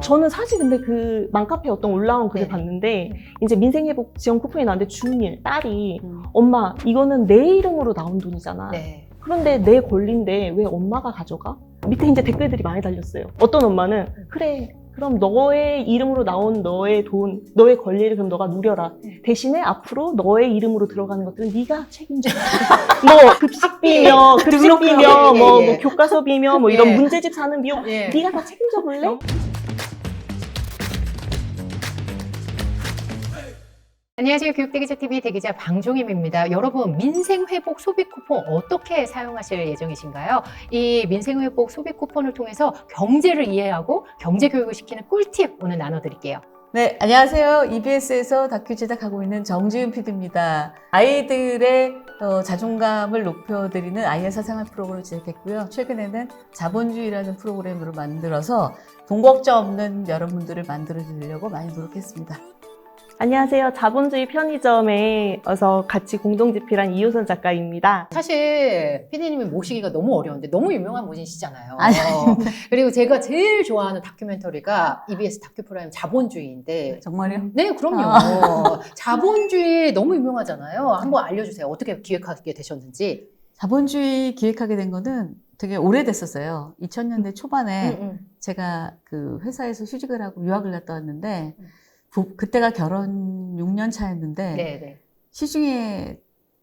저는 사실 근데 그 맘카페에 어떤 올라온 글을 네. 봤는데 이제 민생회복 지원 쿠폰이 나왔는데 중1 딸이 엄마 이거는 내 이름으로 나온 돈이잖아. 네. 그런데 내 권리인데 왜 엄마가 가져가? 밑에 이제 댓글들이 많이 달렸어요. 어떤 엄마는 그래 그럼 너의 이름으로 나온 너의 돈, 너의 권리를 그럼 너가 누려라. 대신에 앞으로 너의 이름으로 들어가는 것들은 네가 책임져. 뭐 급식비며 뭐 교과서비며 뭐 이런 예. 문제집 사는 비용 예. 네가 다 책임져 볼래? 안녕하세요. 교육대기자TV 대기자 방종임입니다. 여러분, 민생회복 소비 쿠폰 어떻게 사용하실 예정이신가요? 이 민생회복 소비 쿠폰을 통해서 경제를 이해하고 경제교육을 시키는 꿀팁 오늘 나눠드릴게요. 네, 안녕하세요. EBS에서 다큐 제작하고 있는 정지윤 PD입니다. 아이들의 자존감을 높여드리는 아이의 사생활 프로그램을 제작했고요. 최근에는 자본주의라는 프로그램으로 만들어서 돈 걱정 없는 여러분들을 만들어드리려고 많이 노력했습니다. 안녕하세요. 자본주의 편의점에서 같이 공동 집필한 이효선 작가입니다. 사실 피디님이 모시기가 너무 어려운데 너무 유명한 분이시잖아요. 아니, 그리고 제가 제일 좋아하는 다큐멘터리가 EBS 다큐 프로그램 자본주의인데 정말요? 네, 그럼요. 자본주의 너무 유명하잖아요. 한번 알려주세요. 어떻게 기획하게 되셨는지. 자본주의 기획하게 된 거는 되게 오래됐었어요. 2000년대 초반에 제가 그 회사에서 휴직을 하고 유학을 갔다 왔는데 그때가 결혼 6년 차였는데 네네. 시중에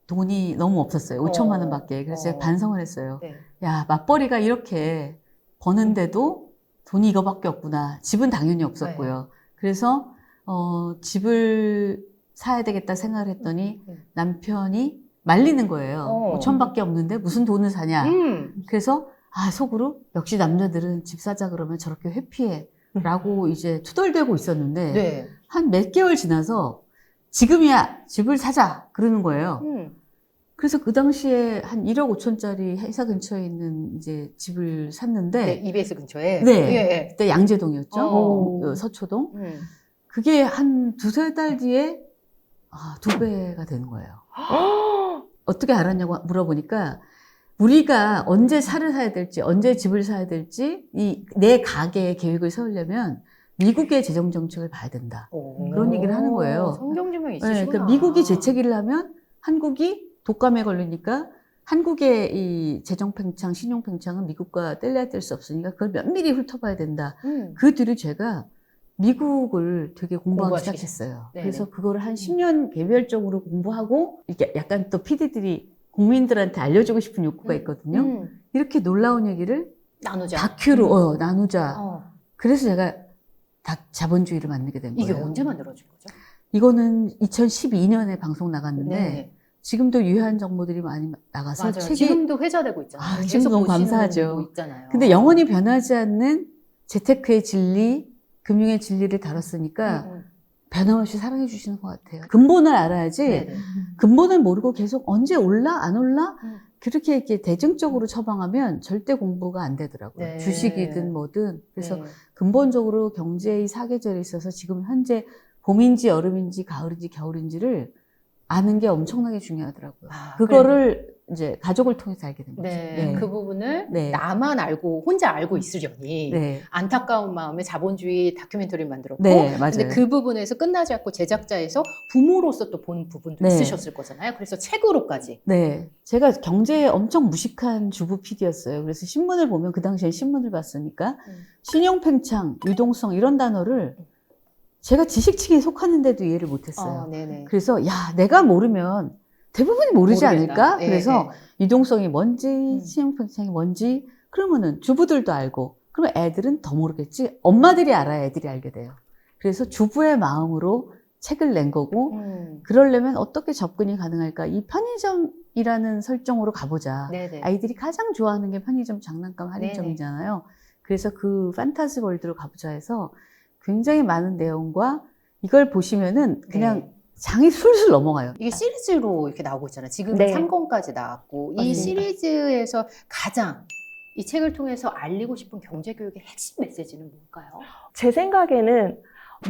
돈이 너무 없었어요. 5천만 원밖에. 그래서 제가 반성을 했어요. 네. 야, 맞벌이가 이렇게 버는데도 돈이 이거밖에 없구나. 집은 당연히 없었고요. 그래서 집을 사야 되겠다 생각을 했더니 남편이 말리는 거예요. 5천밖에 없는데 무슨 돈을 사냐. 그래서 속으로 역시 남자들은 집 사자 그러면 저렇게 회피해. 라고 이제 투덜대고 있었는데 네. 한 몇 개월 지나서 지금이야 집을 사자 그러는 거예요. 그래서 그 당시에 한 1억 5천짜리 회사 근처에 있는 이제 집을 샀는데 네, EBS 근처에. 네. 예. 그때 양재동이었죠. 서초동. 그게 한 두세 달 뒤에 2배가 되는 거예요. 어떻게 알았냐고 물어보니까 우리가 언제 차를 사야 될지, 언제 집을 사야 될지, 내 가계의 계획을 세우려면 미국의 재정 정책을 봐야 된다. 그런 얘기를 하는 거예요. 성경지명이 있으시구나. 네, 그러니까 미국이 재채기를 하면 한국이 독감에 걸리니까 한국의 이 재정 팽창, 신용 팽창은 미국과 뗄래야 뗄 수 없으니까 그걸 면밀히 훑어봐야 된다. 그 뒤로 제가 미국을 되게 공부하기 시작했어요. 네네. 그래서 그거를 한 10년 개별적으로 공부하고 이게 약간 또 PD들이 국민들한테 알려주고 싶은 욕구가 있거든요. 이렇게 놀라운 얘기를 나누자. 다큐로 나누자. 그래서 제가 자본주의를 만들게 된 거예요. 이게 언제 만들어진 거죠? 이거는 2012년에 방송 나갔는데 네. 지금도 유효한 정보들이 많이 나가서 맞아요. 책이 지금도 회자되고 있잖아요. 계속 지금 너무 보시는 감사하죠. 분도 있잖아요. 근데 영원히 변하지 않는 재테크의 진리, 금융의 진리를 다뤘으니까 변함없이 사랑해 주시는 것 같아요. 근본을 알아야지 네네. 근본을 모르고 계속 언제 올라 안 올라 그렇게 이렇게 대중적으로 처방하면 절대 공부가 안 되더라고요. 네. 주식이든 뭐든. 그래서 네. 근본적으로 경제의 사계절에 있어서 지금 현재 봄인지 여름인지 가을인지 겨울인지를 아는 게 엄청나게 중요하더라고요. 그거를 이제 가족을 통해서 알게 된 거죠. 네. 그 부분을 네. 나만 알고 혼자 알고 있으려니 네. 안타까운 마음에 자본주의 다큐멘터리를 만들었고 네, 맞아요. 근데 그 부분에서 끝나지 않고 제작자에서 부모로서 또 본 부분도 네. 있으셨을 거잖아요. 그래서 책으로까지. 네. 제가 경제에 엄청 무식한 주부 PD였어요. 그래서 신문을 보면 그 당시엔 신문을 봤으니까 신용팽창, 유동성 이런 단어를 제가 지식층에 속하는데도 이해를 못했어요. 네네. 그래서 내가 모르면 대부분이 모르지 모르겠다. 않을까? 네, 그래서 네. 유동성이 뭔지 신용팽창이 뭔지 그러면은 주부들도 알고 그러면 애들은 더 모르겠지. 엄마들이 알아야 애들이 알게 돼요. 그래서 주부의 마음으로 책을 낸 거고 그러려면 어떻게 접근이 가능할까? 이 편의점이라는 설정으로 가보자. 네네. 아이들이 가장 좋아하는 게 편의점 장난감 할인점이잖아요. 그래서 그 판타지 월드로 가보자 해서 굉장히 많은 내용과 이걸 보시면은 그냥 장이 술술 넘어가요. 이게 시리즈로 이렇게 나오고 있잖아요. 지금 네. 3권까지 나왔고 이 맞습니다. 시리즈에서 가장 이 책을 통해서 알리고 싶은 경제교육의 핵심 메시지는 뭘까요? 제 생각에는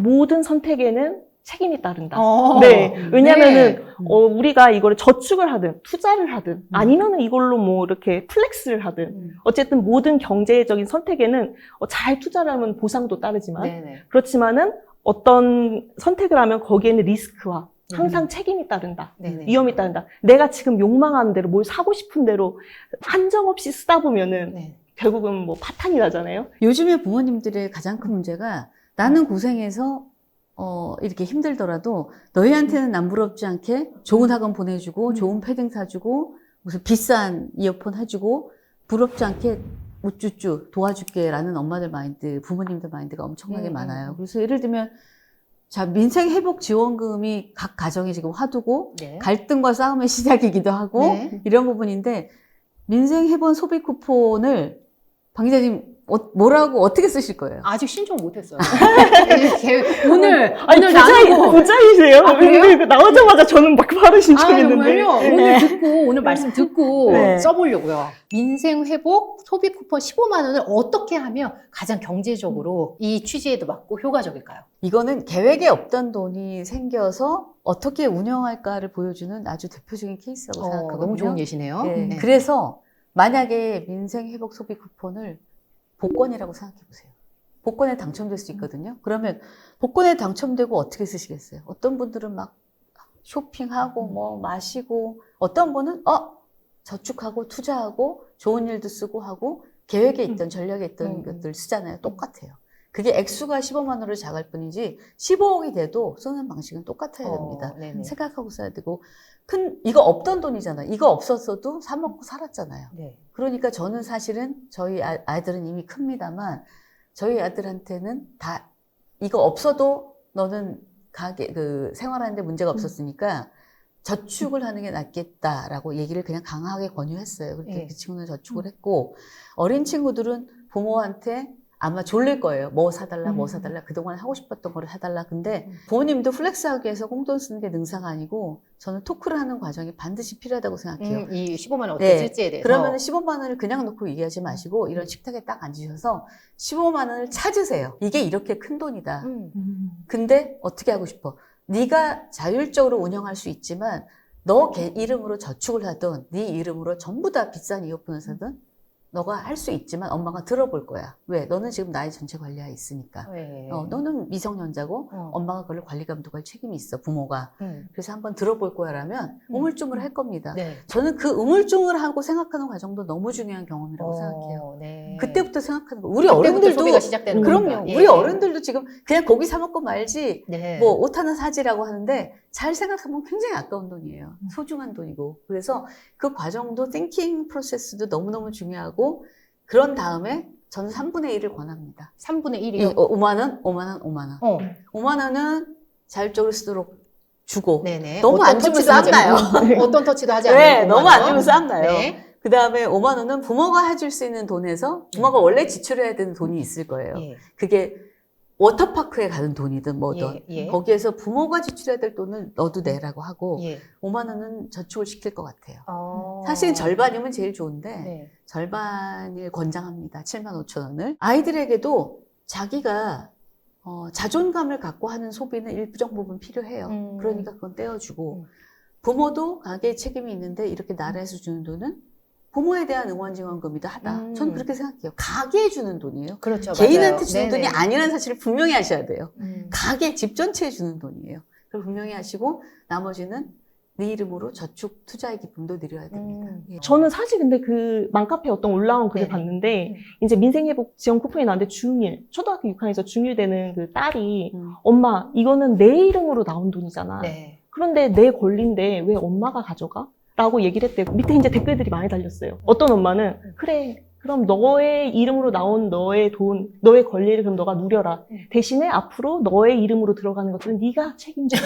모든 선택에는 책임이 따른다. 어. 네. 왜냐면은, 네. 우리가 이거를 저축을 하든, 투자를 하든, 아니면은 이걸로 뭐 이렇게 플렉스를 하든, 어쨌든 모든 경제적인 선택에는 잘 투자를 하면 보상도 따르지만, 네네. 그렇지만은 어떤 선택을 하면 거기에는 리스크와 항상 책임이 따른다. 네네. 위험이 따른다. 내가 지금 욕망하는 대로 뭘 사고 싶은 대로 한정 없이 쓰다 보면은 네. 결국은 뭐 파탄이 나잖아요. 요즘에 부모님들의 가장 큰 문제가 나는 고생해서 이렇게 힘들더라도 너희한테는 남부럽지 않게 좋은 학원 보내주고 좋은 패딩 사주고 무슨 비싼 이어폰 해주고 부럽지 않게 우쭈쭈 도와줄게라는 엄마들 마인드, 부모님들 마인드가 엄청나게 많아요. 그래서 예를 들면 자 민생회복지원금이 각 가정에 지금 화두고 네. 갈등과 싸움의 시작이기도 하고 네. 이런 부분인데 민생회복 소비 쿠폰을 방 기자님 뭐라고 어떻게 쓰실 거예요? 아직 신청 못했어요. 오늘 나누고. 부자이세요? 아, 그래요? 근데 그 나오자마자 저는 막 바로 아, 신청했는데. 정말요? 네. 오늘 말씀 듣고 네. 써보려고요. 민생회복 소비 쿠폰 15만 원을 어떻게 하면 가장 경제적으로 이 취지에도 맞고 효과적일까요? 이거는 계획에 없던 돈이 생겨서 어떻게 운영할까를 보여주는 아주 대표적인 케이스라고 생각하거든요. 너무 좋은 예시네요. 네. 네. 그래서 만약에 민생회복 소비 쿠폰을 복권이라고 생각해 보세요. 복권에 당첨될 수 있거든요. 그러면 복권에 당첨되고 어떻게 쓰시겠어요? 어떤 분들은 막 쇼핑하고 뭐 마시고 어떤 분은 저축하고 투자하고 좋은 일도 쓰고 하고 계획에 있던 전략에 있던 것들 쓰잖아요. 똑같아요. 그게 액수가 15만 원으로 작을 뿐이지 15억이 돼도 쓰는 방식은 똑같아야 됩니다. 네네. 생각하고 써야 되고 이거 없던 돈이잖아요. 이거 없었어도 사 먹고 살았잖아요. 네. 그러니까 저는 사실은 저희 아이들은 이미 큽니다만 저희 아들한테는 다 이거 없어도 너는 생활하는데 문제가 없었으니까 저축을 하는 게 낫겠다라고 얘기를 그냥 강하게 권유했어요. 그렇게 네. 그 친구는 저축을 했고 어린 친구들은 부모한테 아마 졸릴 거예요. 뭐 사달라, 뭐 사달라. 그동안 하고 싶었던 거를 사달라. 근데 부모님도 플렉스하기 위해서 꽁돈 쓰는 게 능사가 아니고 저는 토크를 하는 과정이 반드시 필요하다고 생각해요. 이 15만 원 어떻게 쓸지에 대해서. 그러면 15만 원을 그냥 놓고 얘기하지 마시고 이런 식탁에 딱 앉으셔서 15만 원을 찾으세요. 이게 이렇게 큰 돈이다. 근데 어떻게 하고 싶어? 네가 자율적으로 운영할 수 있지만 너 이름으로 저축을 하든 네 이름으로 전부 다 비싼 이어폰을 사든 너가 할 수 있지만 엄마가 들어볼 거야. 왜? 너는 지금 나의 전체 관리하에 있으니까. 네. 너는 미성년자고 엄마가 그걸 관리 감독할 책임이 있어. 부모가. 음. 그래서 한번 들어볼 거야라면 우물쭈물 할 겁니다. 네. 저는 그 우물쭈물 하고 생각하는 과정도 너무 중요한 경험이라고 생각해요. 네. 그때부터 생각하는 거. 우리 그때부터 어른들도 소비가 시작되는 그럼요. 거니까. 예. 우리 어른들도 지금 그냥 고기 사 먹고 말지 네. 뭐 옷 하나 사지라고 하는데 잘 생각하면 굉장히 아까운 돈이에요. 소중한 돈이고. 그래서 그 과정도 띵킹 프로세스도 너무너무 중요하고 그런 다음에 저는 3분의 1을 권합니다. 3분의 1이요? 5만 원, 5만 원, 5만 원. 5만 원은 자율적으로 쓰도록 주고 네네. 너무 안 주면 싸움 나요. 어떤 터치도 하지 않는 네, 너무 안 주면 싸움 나요. 네. 그 다음에 5만 원은 부모가 해줄 수 있는 돈에서 부모가 원래 지출해야 되는 돈이 있을 거예요. 예. 그게 워터파크에 가는 돈이든 뭐든 예. 거기에서 부모가 지출해야 될 돈을 너도 내라고 하고 예. 5만 원은 저축을 시킬 것 같아요. 어. 사실 절반이면 제일 좋은데 네. 절반을 권장합니다. 7만 5천 원을. 아이들에게도 자기가 자존감을 갖고 하는 소비는 일정 부분 필요해요. 그러니까 그건 떼어주고 부모도 가계에 책임이 있는데 이렇게 나라에서 주는 돈은 부모에 대한 응원지원금이다 하다. 저는 그렇게 생각해요. 가게에 주는 돈이에요. 그렇죠. 개인한테 맞아요. 주는 네네. 돈이 아니라는 사실을 분명히 하셔야 돼요. 음. 가게, 집 전체에 주는 돈이에요. 그걸 분명히 하시고 나머지는 네 이름으로 저축, 투자의 기쁨도 드려야 됩니다. 예. 저는 사실 근데 그 맘카페에 어떤 올라온 글을 네. 봤는데 이제 민생회복 지원 쿠폰이 나왔는데 중1 초등학교 6학년에서 중1 되는 그 딸이 음. 엄마 이거는 내 이름으로 나온 돈이잖아. 네. 그런데 내 권리인데 왜 엄마가 가져가? 라고 얘기를 했대요. 밑에 이제 댓글들이 많이 달렸어요. 어떤 엄마는 그래 그럼 너의 이름으로 나온 너의 돈, 너의 권리를 그럼 너가 누려라. 대신에 앞으로 너의 이름으로 들어가는 것들은 네가 책임져.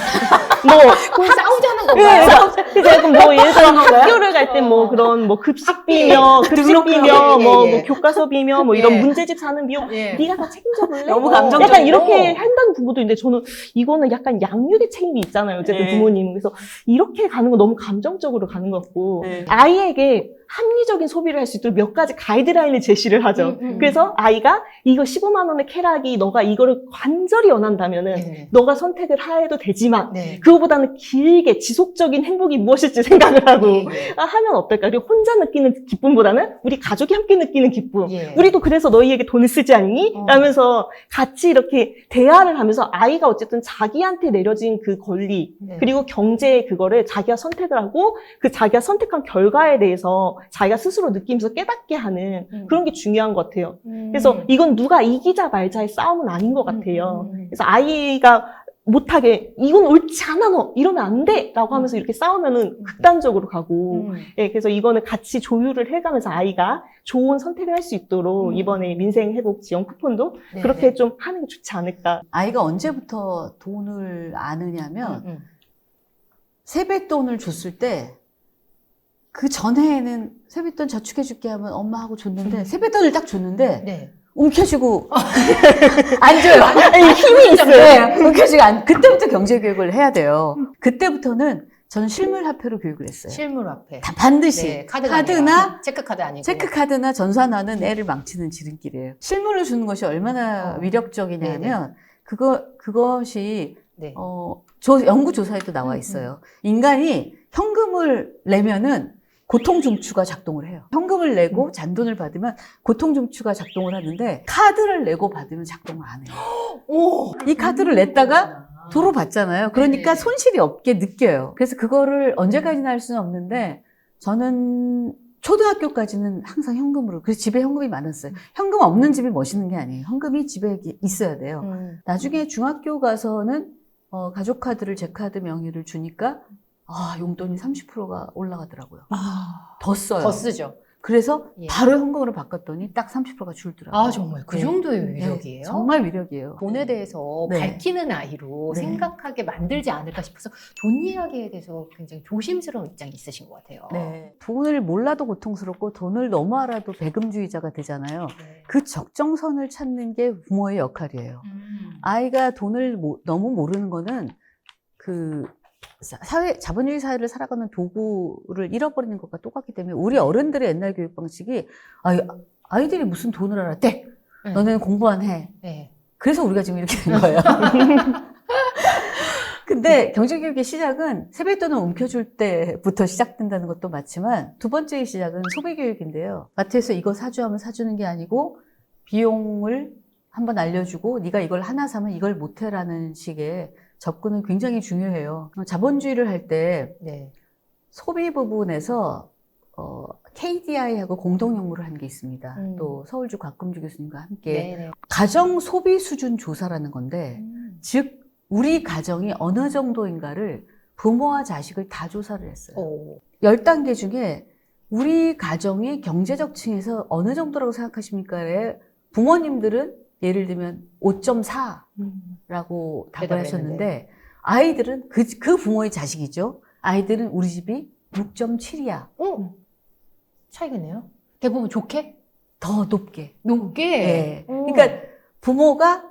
그건 싸우자는 네, 건가요? 그럼 뭐 예를 들어 학교를 갈 때 뭐 그런 뭐 급식비며 등록금, 뭐 예. 교과서비며 뭐 이런 예. 문제집 사는 비용 예. 네가 다 책임져볼래? 너무 감정적이고. 약간 이렇게 한다는 부모도 있는데 저는 이거는 약간 양육의 책임이 있잖아요. 어쨌든 네. 부모님은. 그래서 이렇게 가는 건 너무 감정적으로 가는 것 같고 네. 아이에게 합리적인 소비를 할 수 있도록 몇 가지 가이드 가이드라인을 제시를 하죠. 그래서 아이가 이거 15만 원의 쾌락이 너가 이거를 간절히 원한다면은 네. 너가 선택을 해도 되지만 네. 그거보다는 길게 지속적인 행복이 무엇일지 생각을 하고 예, 하면 어떨까? 그리고 혼자 느끼는 기쁨보다는 우리 가족이 함께 느끼는 기쁨. 예. 우리도 그래서 너희에게 돈을 쓰지 않니? 라면서 같이 이렇게 대화를 하면서 아이가 어쨌든 자기한테 내려진 그 권리 네. 그리고 경제의 그거를 자기가 선택을 하고 그 자기가 선택한 결과에 대해서 자기가 스스로 느끼면서 깨닫게 하는 그런 게 중요한 것 같아요. 그래서 이건 누가 이기자 말자의 싸움은 아닌 것 같아요. 그래서 아이가 못하게 이건 옳지 않아 너 이러면 안 돼 라고 하면서 이렇게 싸우면은 극단적으로 가고 예, 그래서 이거는 같이 조율을 해가면서 아이가 좋은 선택을 할 수 있도록 이번에 민생회복 지원 쿠폰도 네. 그렇게 좀 하는 게 좋지 않을까. 아이가 언제부터 돈을 아느냐면 세뱃돈을 줬을 때 그 전해에는 세뱃돈 저축해줄게 하면 엄마하고 줬는데 세뱃돈을 딱 줬는데 네. 움켜쥐고 안 줘요. 힘이 있어요. 네, 움켜쥐고 그때부터 경제교육을 해야 돼요. 그때부터는 저는 실물화폐로 교육을 했어요. 실물 앞에. 다 반드시 네, 카드나 카드나 체크카드 아니고. 체크카드나 전산화는 애를 망치는 지름길이에요. 실물로 주는 것이 얼마나 위력적이냐면 그것이 네. 연구 조사에도 나와 있어요. 인간이 현금을 내면은 고통 중추가 작동을 해요. 현금을 내고 잔돈을 받으면 고통 중추가 작동을 하는데 카드를 내고 받으면 작동을 안 해요. 오. 이 카드를 냈다가 도로 받잖아요. 그러니까 네. 손실이 없게 느껴요. 그래서 그거를 언제까지나 할 수는 없는데 저는 초등학교까지는 항상 현금으로. 그래서 집에 현금이 많았어요. 현금 없는 집이 멋있는 게 아니에요. 현금이 집에 있어야 돼요. 나중에 중학교 가서는 가족 카드를 제 카드 명의를 주니까 용돈이 30%가 올라가더라고요. 더 써요. 더 쓰죠. 그래서 예. 바로 현금으로 바꿨더니 딱 30%가 줄더라고요. 아, 정말 그 네. 정도의 네, 위력이에요? 정말 위력이에요. 돈에 대해서 네. 밝히는 아이로 네. 생각하게 만들지 않을까 싶어서 돈 이야기에 대해서 굉장히 조심스러운 입장이 있으신 것 같아요. 네. 돈을 몰라도 고통스럽고 돈을 너무 알아도 배금주의자가 되잖아요. 네. 그 적정선을 찾는 게 부모의 역할이에요. 아이가 돈을 너무 모르는 거는 자본주의 사회를 살아가는 도구를 잃어버리는 것과 똑같기 때문에 우리 어른들의 옛날 교육 방식이 아이들이 무슨 돈을 알아? 네. 너네는 공부 안 해. 네. 그래서 우리가 지금 이렇게 된 거예요. 근데 경제교육의 시작은 세뱃돈을 움켜줄 때부터 시작된다는 것도 맞지만 두 번째의 시작은 소비교육인데요. 마트에서 이거 사주 하면 사주는 게 아니고 비용을 한번 알려주고 네가 이걸 하나 사면 이걸 못해라는 식의 접근은 굉장히 중요해요. 자본주의를 할 때 네. 소비 부분에서 KDI하고 공동 연구를 한 게 있습니다. 또 서울주 곽금주 교수님과 함께 네네. 가정 소비 수준 조사라는 건데 즉 우리 가정이 어느 정도인가를 부모와 자식을 다 조사를 했어요. 10단계 중에 우리 가정이 경제적 층에서 어느 정도라고 생각하십니까에 부모님들은 예를 들면 5.4라고 답을 하셨는데 아이들은 그 부모의 자식이죠. 아이들은 우리 집이 6.7이야. 차이겠네요. 대부분 좋게? 더 높게. 높게? 네. 그러니까 부모가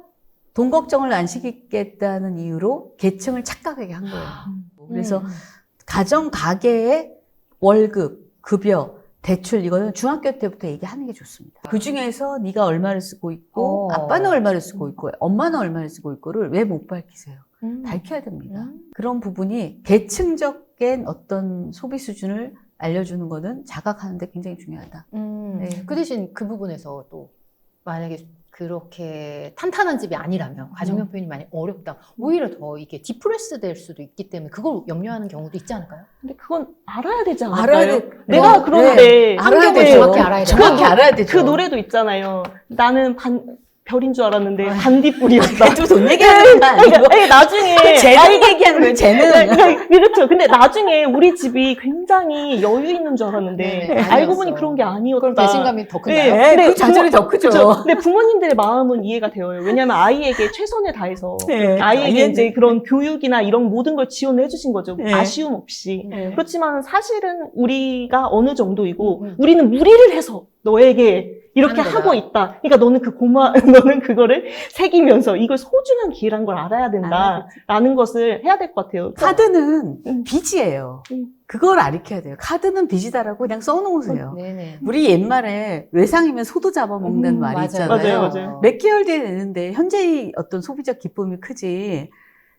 돈 걱정을 안 시키겠다는 이유로 계층을 착각하게 한 거예요. 그래서 가정 가계의 월급, 급여, 대출 이거는 중학교 때부터 얘기하는 게 좋습니다. 그 중에서 네가 얼마를 쓰고 있고 아빠는 얼마를 쓰고 있고 엄마는 얼마를 쓰고 있고를 왜 못 밝히세요? 밝혀야 됩니다. 그런 부분이 계층적인 어떤 소비 수준을 알려주는 거는 자각하는 데 굉장히 중요하다. 네. 그 대신 그 부분에서 또 만약에 그렇게 탄탄한 집이 아니라면 가정형편이 많이 어렵다. 오히려 더 이게 디프레스 될 수도 있기 때문에 그걸 염려하는 경우도 있지 않을까요? 근데 그건 알아야 되지 않을까요? 알아야 돼. 내가 그런데 알아야 환경을 돼요. 정확히 알아야 돼요. 정확히 알아야 되죠. 그 노래도 있잖아요. 나는 별인 줄 알았는데 반딧불이었다. 돈 얘기하는 거 아니고 나중에 쟤는 얘기하는 거예요. 쟤는. 그렇죠. 근데 나중에 우리 집이 굉장히 여유 있는 줄 알았는데 네네, 알고 아니었어. 보니 그런 게 아니었다. 그럼 배신감이 더 큰가요? 네, 그 좌절이 더 크죠. 그렇죠. 근데 부모님들의 마음은 이해가 돼요. 왜냐하면 아이에게 최선을 다해서 네, 아이에게 이제 그런 교육이나 이런 모든 걸 지원을 해주신 거죠. 네. 아쉬움 없이. 네. 그렇지만 사실은 우리가 어느 정도이고 우리는 무리를 해서 너에게 이렇게 하는 거다. 하고 있다. 그러니까 너는 너는 그거를 새기면서 이걸 소중한 기회란 걸 알아야 된다라는 것을 해야 될 것 같아요. 카드는 빚이에요. 음. 그걸 알려야 돼요. 카드는 빚이다라고 그냥 써놓으세요. 네네. 우리 옛말에 외상이면 소도 잡아먹는 말이 맞아요. 있잖아요. 맞아요. 몇 개월 뒤에 내는데 현재의 어떤 소비적 기쁨이 크지.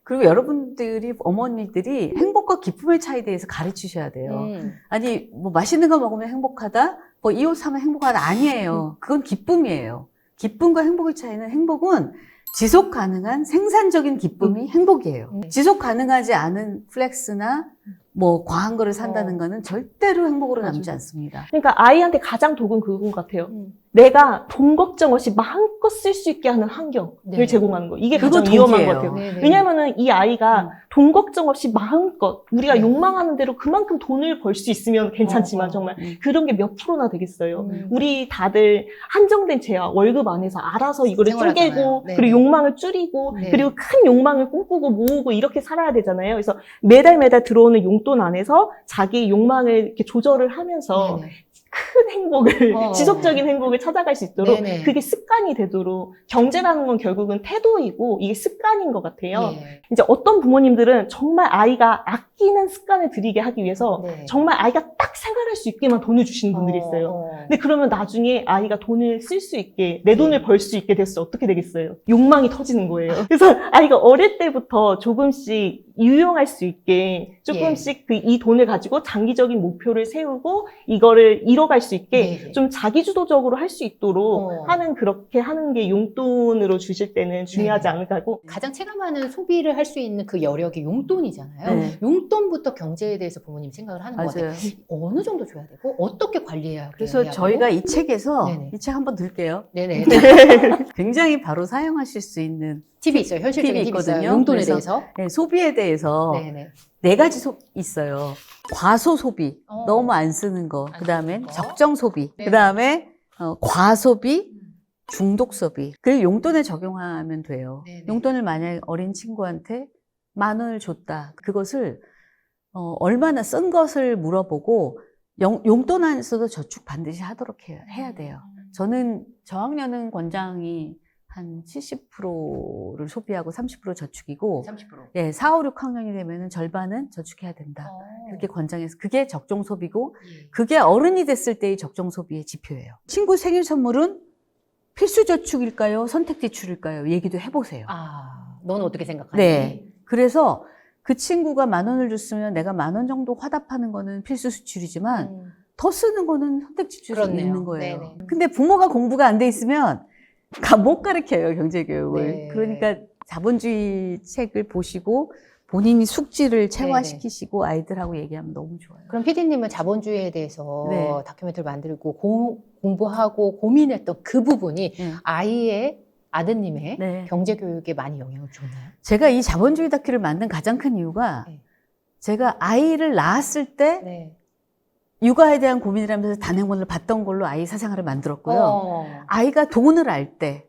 그리고 여러분들이, 어머니들이 행복과 기쁨의 차이에 대해서 가르치셔야 돼요. 아니, 뭐 맛있는 거 먹으면 행복하다? 뭐 이 옷 사면 행복하다? 아니에요. 그건 기쁨이에요. 기쁨과 행복의 차이는, 행복은 지속 가능한 생산적인 기쁨이 행복이에요. 지속 가능하지 않은 플렉스나 뭐 과한 거를 산다는 거는 절대로 행복으로 남지 않습니다. 그러니까 아이한테 가장 독은 그건 것 같아요. 음. 내가 돈 걱정 없이 마음껏 쓸 수 있게 하는 환경을 네. 제공하는 거. 이게 그거 가장 위험한 독이에요. 것 같아요. 네네. 왜냐면은 이 아이가 돈 걱정 없이 마음껏 우리가 네. 욕망하는 대로 그만큼 돈을 벌 수 있으면 괜찮지만 어. 정말 그런 게 몇 프로나 되겠어요. 음. 우리 다들 한정된 제약, 월급 안에서 알아서 이거를 생활하잖아요. 쪼개고 네네. 그리고 욕망을 줄이고 네. 그리고 큰 욕망을 꿈꾸고 모으고 이렇게 살아야 되잖아요. 그래서 매달 들어오는 용돈 안에서 자기 욕망을 이렇게 조절을 하면서 네네. 큰 행복을, 어. 지속적인 행복을 찾아갈 수 있도록 네네. 그게 습관이 되도록 경제라는 건 결국은 태도이고 이게 습관인 것 같아요. 예. 이제 어떤 부모님들은 정말 아이가 아끼는 습관을 들이게 하기 위해서 네. 정말 아이가 딱 생활할 수 있게만 돈을 주시는 분들이 있어요. 근데 그러면 나중에 아이가 돈을 쓸 수 있게, 내 돈을 벌 수 있게 됐을 때 어떻게 되겠어요? 욕망이 터지는 거예요. 그래서 아이가 어릴 때부터 조금씩 유용할 수 있게 조금씩 이 돈을 가지고 장기적인 목표를 세우고 이거를 이뤄갈 수 있게 네. 좀 자기주도적으로 할 수 있도록 하는, 그렇게 하는 게 용돈으로 주실 때는 중요하지 네. 않을까 하고. 가장 체감하는 소비를 할 수 있는 그 여력이 용돈이잖아요. 네. 용돈부터 경제에 대해서 부모님 생각을 하는 것 같아요. 맞아요. 어느 정도 줘야 되고 어떻게 관리해야 그래서 되고? 저희가 이 책에서, 네네. 이 책 한번 들게요. 네네. 굉장히 바로 사용하실 수 있는 팁이 있어요. 현실적인 팁이 팁이 있어요. 있거든요. 용돈에 그래서 대해서. 네, 소비에 대해서 네네. 네 가지 있어요. 과소 소비, 어. 너무 안 쓰는 거. 안 그 다음에 쓰는 거. 적정 소비. 네. 그 다음에 과소비, 중독 소비. 그걸 용돈에 적용하면 돼요. 네네. 용돈을 만약에 어린 친구한테 10,000원을 줬다. 그것을 얼마나 쓴 것을 물어보고 용돈 안에서도 저축 반드시 하도록 해야 돼요. 저는 저학년은 권장이 한 70%를 소비하고 30% 저축이고 30%. 예, 4, 5, 6학년이 되면은 절반은 저축해야 된다. 그렇게 권장해서 그게 적정 소비고 예. 그게 어른이 됐을 때의 적정 소비의 지표예요. 친구 생일 선물은 필수 저축일까요? 선택 지출일까요? 얘기도 해보세요. 넌 어떻게 생각하니? 네. 그래서 그 친구가 10,000원을 줬으면 내가 10,000원 정도 화답하는 거는 필수 지출이지만 더 쓰는 거는 선택 지출이 그렇네요. 있는 거예요. 네네. 근데 부모가 공부가 안 돼 있으면 못 가르쳐요, 경제교육을. 네. 그러니까 자본주의 책을 보시고 본인이 숙지를 체화시키시고 아이들하고 얘기하면 너무 좋아요. 그럼 PD님은 자본주의에 대해서 네. 다큐멘터리를 만들고 공부하고 고민했던 그 부분이 네. 아이의 아드님의 네. 경제교육에 많이 영향을 줬나요? 제가 이 자본주의 다큐를 만든 가장 큰 이유가 네. 제가 아이를 낳았을 때 네. 육아에 대한 고민을 하면서 단행본을 봤던 걸로 아이 사생활을 만들었고요. 아이가 돈을 알 때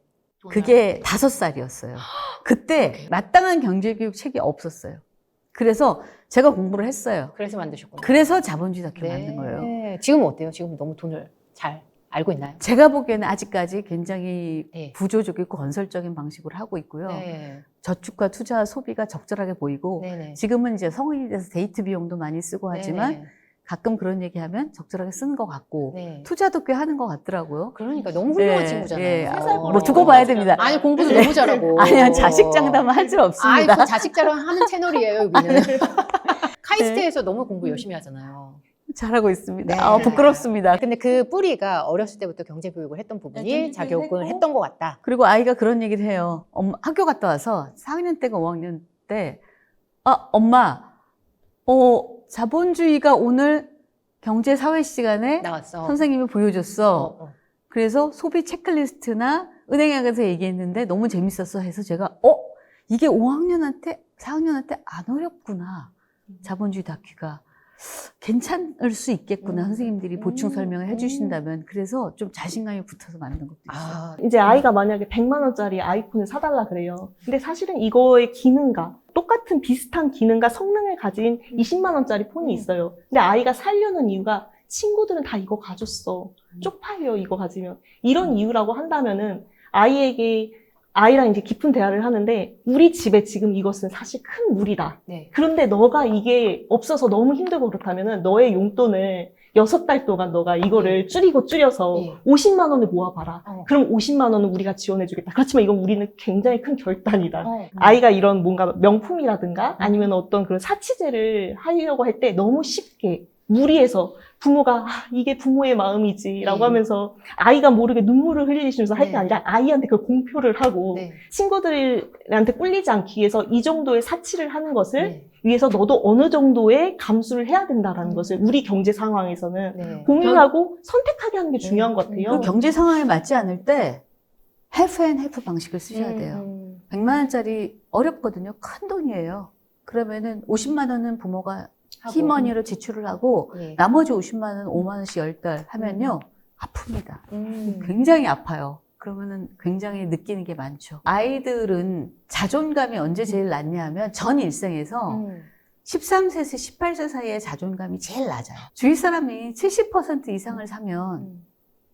그게 5살이었어요. 그때 마땅한 경제교육 책이 없었어요. 그래서 제가 공부를 했어요. 그래서 만드셨구나. 그래서 자본주의 다큐를 만든 거예요. 네. 지금 어때요? 지금 너무 돈을 잘 알고 있나요? 제가 보기에는 아직까지 굉장히 네. 구조적이고 건설적인 방식으로 하고 있고요. 네. 저축과 투자, 소비가 적절하게 보이고 네네. 지금은 이제 성인이 돼서 데이트 비용도 많이 쓰고 하지만 네네. 가끔 그런 얘기하면 적절하게 쓰는 것 같고 네. 투자도 꽤 하는 것 같더라고요. 그러니까 너무 훌륭한 예, 친구잖아요. 예. 뭐 두고 봐야 됩니다. 아니 공부도 너무 잘하고. 아니요, 자식 장담은 할 줄 없습니다. 그 자식 자랑하는 채널이에요 여기는. 카이스트에서 너무 공부 열심히 하잖아요. 잘하고 있습니다. 네. 부끄럽습니다. 근데 그 뿌리가 어렸을 때부터 경제 교육을 했던 부분이 자격을 했던 것 같다. 그리고 아이가 그런 얘기를 해요. 학교 갔다 와서 4학년 때가 5학년 때, 엄마, 자본주의가 오늘 경제사회 시간에 나왔어. 선생님이 보여줬어. 어. 그래서 소비 체크리스트나 은행에 가서 얘기했는데 너무 재밌었어 해서 제가, 이게 5학년한테, 4학년한테 안 어렵구나. 자본주의 다큐가. 괜찮을 수 있겠구나. 선생님들이 보충 설명을 해주신다면. 그래서 좀 자신감이 붙어서 만든 것도 있어요. 이제 아이가 만약에 100만 원짜리 아이폰을 사달라 그래요. 근데 사실은 이거의 기능과 똑같은 비슷한 기능과 성능을 가진 20만 원짜리 폰이 있어요. 근데 아이가 사려는 이유가 친구들은 다 이거 가졌어. 쪽팔려, 이거 가지면. 이런 이유라고 한다면은 아이랑 이제 깊은 대화를 하는데, 우리 집에 지금 이것은 사실 큰 무리다. 네. 그런데 너가 이게 없어서 너무 힘들고 그렇다면은 너의 용돈을 6달 동안 너가 이거를 줄여서 예. 50만 원을 모아봐라. 어. 그럼 50만 원은 우리가 지원해주겠다. 그렇지만 이건 우리는 굉장히 큰 결단이다. 어. 아이가 이런 뭔가 명품이라든가 아니면 어떤 그런 사치제를 하려고 할 때 너무 쉽게 무리해서 부모가 이게 부모의 마음이지라고 네. 하면서 아이가 모르게 눈물을 흘리시면서 할 게 네. 아니라 아이한테 그걸 공표를 하고 네. 친구들한테 꿀리지 않기 위해서 이 정도의 사치를 하는 것을 네. 위해서 너도 어느 정도의 감수를 해야 된다라는 음. 것을 우리 경제 상황에서는 네. 공유하고 선택하게 하는 게 중요한 것 그 같아요. 경제 상황에 맞지 않을 때 half and half 방식을 쓰셔야 돼요. 100만 원짜리 어렵거든요. 큰 돈이에요. 그러면은 50만 원은 부모가 하고. 티머니로 지출을 하고 예. 나머지 50만 원, 5만 원씩 10달 하면요. 아픕니다. 음. 굉장히 아파요. 그러면은 굉장히 느끼는 게 많죠. 아이들은 자존감이 언제 제일 낮냐 하면 전 일생에서 음. 13세에서 18세 사이에 자존감이 제일 낮아요. 주위 사람이 70% 이상을 사면 음.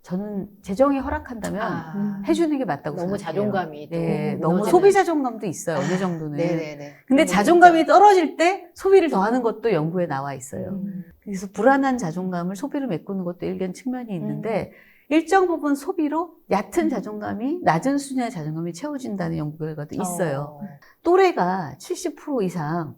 저는 재정이 허락한다면 아. 해주는 게 맞다고 너무 생각해요. 자존감이 또 네, 너무 무너지는. 소비 자존감도 있어요. 어느 정도는. 네네네. 근데 그런 자존감이 거 떨어질 때 소비를 더 하는 것도 연구에 나와 있어요. 있죠. 그래서 불안한 자존감을 소비로 메꾸는 것도 일견 측면이 있는데 일정 부분 소비로 얕은 자존감이 낮은 수준의 자존감이 채워진다는 연구 결과도 있어요. 또래가 70% 이상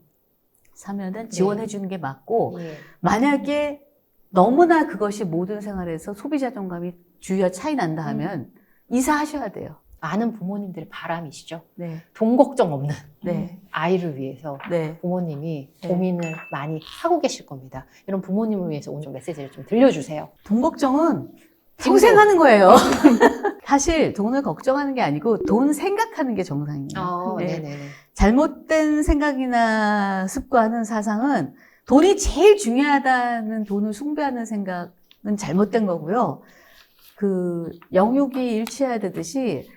사면은 지원해 주는 게 맞고 예. 만약에 너무나 그것이 모든 생활에서 소비 자존감이 주의와 차이 난다 하면 이사하셔야 돼요. 많은 부모님들의 바람이시죠. 네. 돈 걱정 없는 네. 아이를 위해서 네. 부모님이 네. 고민을 많이 하고 계실 겁니다. 이런 부모님을 위해서 오늘 좀 메시지를 좀 들려주세요. 돈 걱정은 평생 하는 거예요. 사실 돈을 걱정하는 게 아니고 돈 생각하는 게 정상이에요. 네. 네네네. 잘못된 생각이나 습관은 사상은 돈이 제일 중요하다는 돈을 숭배하는 생각은 잘못된 거고요. 그 영육이 일치해야 되듯이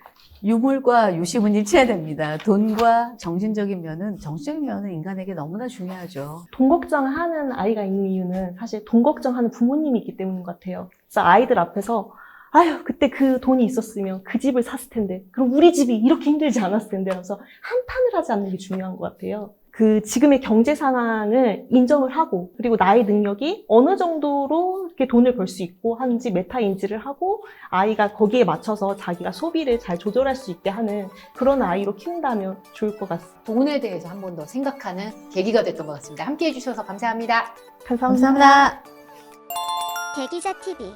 유물과 유심은 일치해야 됩니다. 돈과 정신적인 면은 인간에게 너무나 중요하죠. 돈 걱정을 하는 아이가 있는 이유는 사실 돈 걱정하는 부모님이 있기 때문인 것 같아요. 그래서 아이들 앞에서 아유 그때 그 돈이 있었으면 그 집을 샀을 텐데 그럼 우리 집이 이렇게 힘들지 않았을 텐데 하면서 한탄을 하지 않는 게 중요한 것 같아요. 그 지금의 경제 상황을 인정을 하고 그리고 나의 능력이 어느 정도로 이렇게 돈을 벌 수 있고 하는지 메타 인지를 하고 아이가 거기에 맞춰서 자기가 소비를 잘 조절할 수 있게 하는 그런 아이로 키운다면 좋을 것 같습니다. 돈에 대해서 한 번 더 생각하는 계기가 됐던 것 같습니다. 함께 해주셔서 감사합니다. 감사합니다. 감사합니다. 대기자 TV